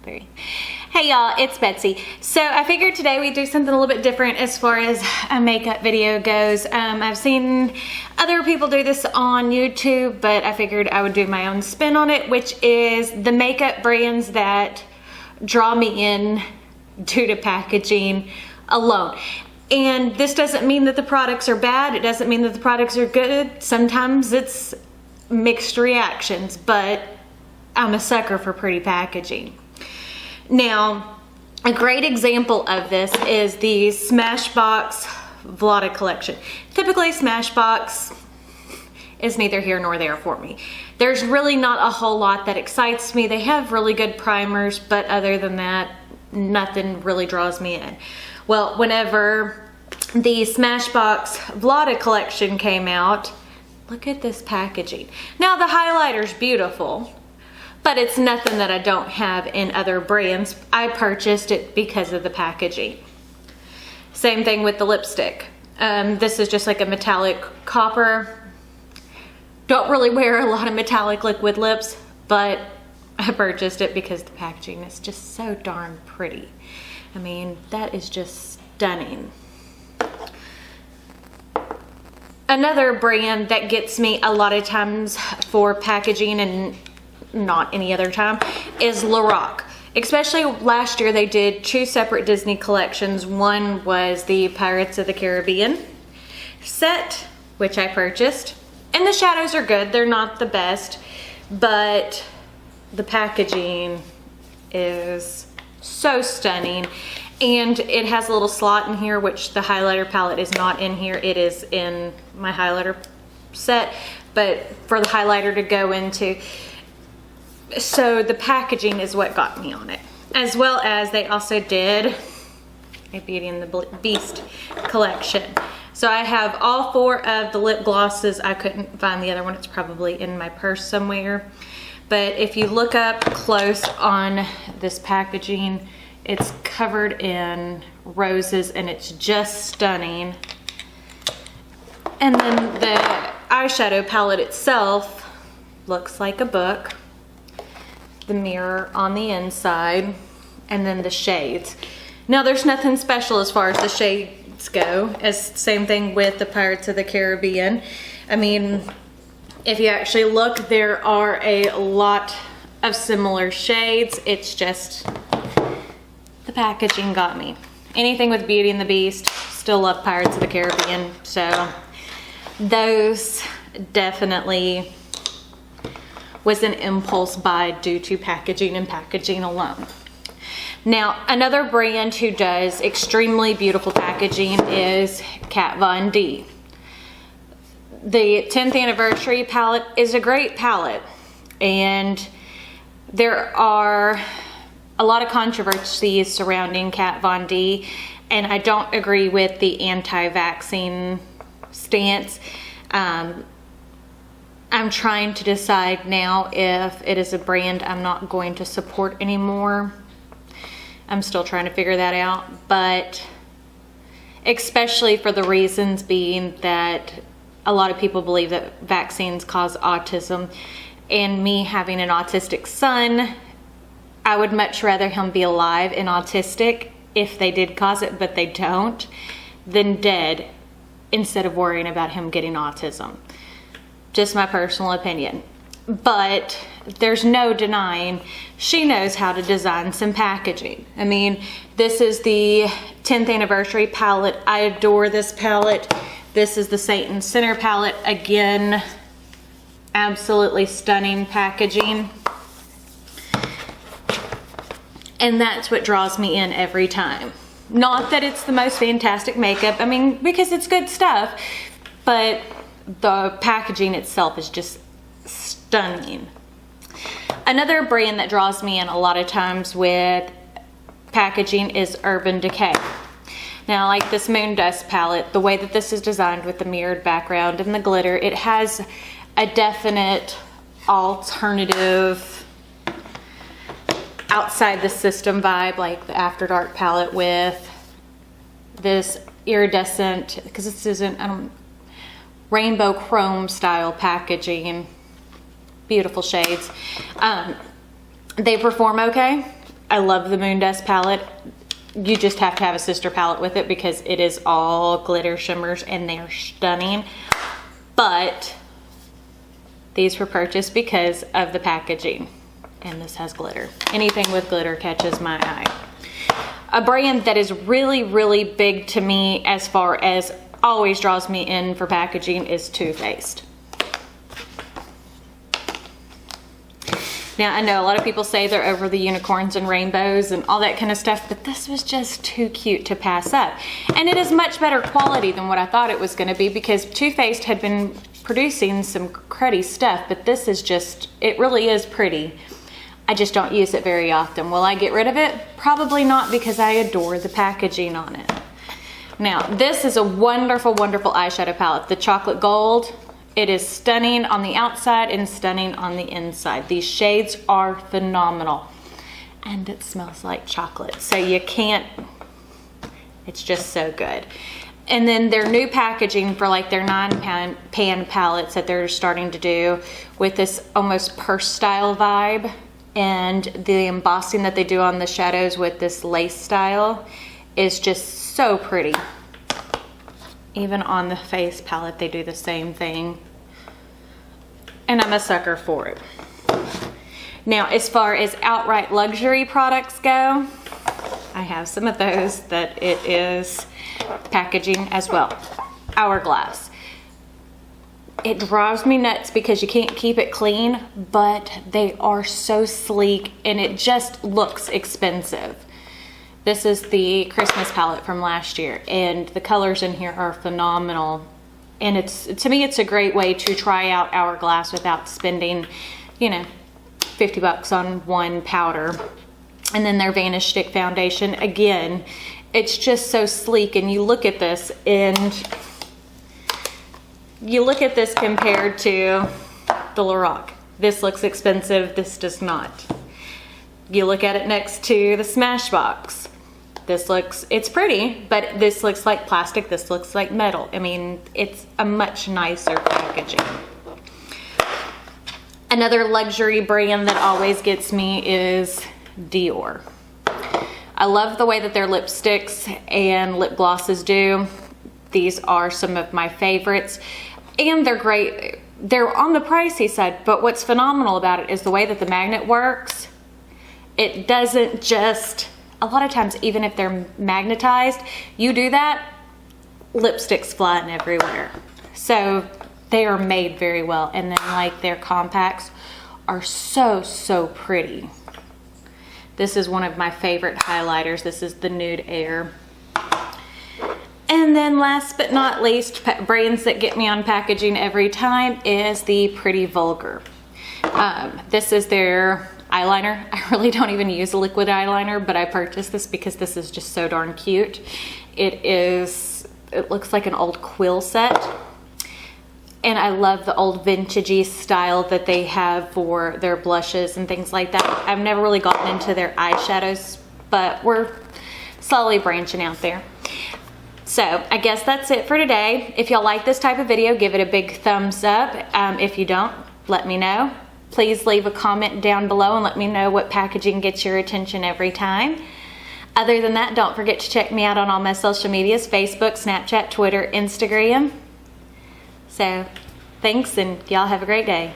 Very. Hey y'all, it's Betsy. So I figured today we'd do something a little bit different as far as a makeup video goes. I've seen other people do this on YouTube, but I figured I would do my own spin on it, which is the makeup brands that draw me in due to packaging alone. And this doesn't mean that the products are bad. It doesn't mean that the products are good. Sometimes it's mixed reactions, but I'm a sucker for pretty packaging. Now, a great example of this is the Smashbox Vlogger collection. Typically, Smashbox is neither here nor there for me. There's really not a whole lot that excites me. They have really good primers, but other than that, nothing really draws me in. Well, whenever the Smashbox Vlogger collection came out, look at this packaging. Now, the highlighter's beautiful, but it's nothing that I don't have in other brands. I purchased it because of the packaging. Same thing with the lipstick. This is just like a metallic copper. Don't really wear a lot of metallic liquid lips, but I purchased it because the packaging is just so darn pretty. I mean, that is just stunning. Another brand that gets me a lot of times for packaging and not any other time is Lorac. Especially last year, they did 2 separate Disney collections. One was the Pirates of the Caribbean set, which I purchased. And the shadows are good. They're not the best, but the packaging is so stunning. And it has a little slot in here, which the highlighter palette is not in here. It is in my highlighter set, but for the highlighter to go into. So the packaging is what got me on it. As well as they also did a Beauty and the Beast collection. So I have all 4 of the lip glosses. I couldn't find the other one. It's probably in my purse somewhere. But if you look up close on this packaging, it's covered in roses and it's just stunning. And then the eyeshadow palette itself looks like a book. The mirror on the inside, and then the shades. Now there's nothing special as far as the shades go, as same thing with the Pirates of the Caribbean. I mean, if you actually look, there are a lot of similar shades. It's just the packaging got me. Anything with Beauty and the Beast, still love Pirates of the Caribbean, so those definitely was an impulse buy due to packaging and packaging alone. Now, another brand who does extremely beautiful packaging is Kat Von D. The 10th anniversary palette is a great palette, and there are a lot of controversies surrounding Kat Von D, and I don't agree with the anti-vaccine stance. I'm trying to decide now if it is a brand I'm not going to support anymore. I'm still trying to figure that out, but especially for the reasons being that a lot of people believe that vaccines cause autism, and me having an autistic son, I would much rather him be alive and autistic if they did cause it, but they don't, than dead instead of worrying about him getting autism. Just my personal opinion. But there's no denying she knows how to design some packaging. I mean, this is the 10th anniversary palette. I adore this palette. This is the Saint Center palette. Again, absolutely stunning packaging. And that's what draws me in every time. Not that it's the most fantastic makeup, I mean, because it's good stuff, but the packaging itself is just stunning. Another brand that draws me in a lot of times with packaging is Urban Decay. Now, like this Moon Dust palette, the way that this is designed with the mirrored background and the glitter, it has a definite alternative outside the system vibe, like the After Dark palette with this iridescent, because this isn't rainbow chrome style packaging, beautiful shades. They perform okay. I love the Moon Dust palette. You just have to have a sister palette with it because it is all glitter shimmers and they're stunning. But these were purchased because of the packaging. And this has glitter. Anything with glitter catches my eye. A brand that is really, really big to me as far as always draws me in for packaging is Too Faced. Now, I know a lot of people say they're over the unicorns and rainbows and all that kind of stuff, but this was just too cute to pass up. And it is much better quality than what I thought it was going to be because Too Faced had been producing some cruddy stuff, but this is just, it really is pretty. I just don't use it very often. Will I get rid of it? Probably not, because I adore the packaging on it. Now, this is a wonderful, wonderful eyeshadow palette. The chocolate gold, it is stunning on the outside and stunning on the inside. These shades are phenomenal. And it smells like chocolate. So you can't, it's just so good. And then their new packaging for like their 9-pan palettes that they're starting to do with this almost purse style vibe. And the embossing that they do on the shadows with this lace style is just so pretty. Even on the face palette, they do the same thing. And I'm a sucker for it. Now, as far as outright luxury products go, I have some of those that it is packaging as well. Hourglass. It drives me nuts because you can't keep it clean, but they are so sleek and it just looks expensive. This is the Christmas palette from last year and the colors in here are phenomenal. And it's, to me, it's a great way to try out Hourglass without spending, you know, 50 bucks on one powder. And then their Vanish Stick foundation, again, it's just so sleek. And you look at this and you look at this compared to the Lorac. This looks expensive, this does not. You look at it next to the Smashbox. This looks, it's pretty, but this looks like plastic, this looks like metal. I mean, it's a much nicer packaging. Another luxury brand that always gets me is Dior. I love the way that their lipsticks and lip glosses do. These are some of my favorites. And they're great. They're on the pricey side, but what's phenomenal about it is the way that the magnet works. It doesn't just, a lot of times, even if they're magnetized, you do that, lipstick's flying everywhere. So they are made very well. And then like their compacts are so, so pretty. This is one of my favorite highlighters. This is the Nude Air. And then last but not least, brands that get me on packaging every time is the Pretty Vulgar. This is their eyeliner. I really don't even use a liquid eyeliner, but I purchased this because this is just so darn cute. It looks like an old quill set. And I love the old vintagey style that they have for their blushes and things like that. I've never really gotten into their eyeshadows, but we're slowly branching out there. So I guess that's it for today. If y'all like this type of video, give it a big thumbs up. If you don't, let me know. Please leave a comment down below and let me know what packaging gets your attention every time. Other than that, don't forget to check me out on all my social medias, Facebook, Snapchat, Twitter, Instagram. So thanks, and y'all have a great day.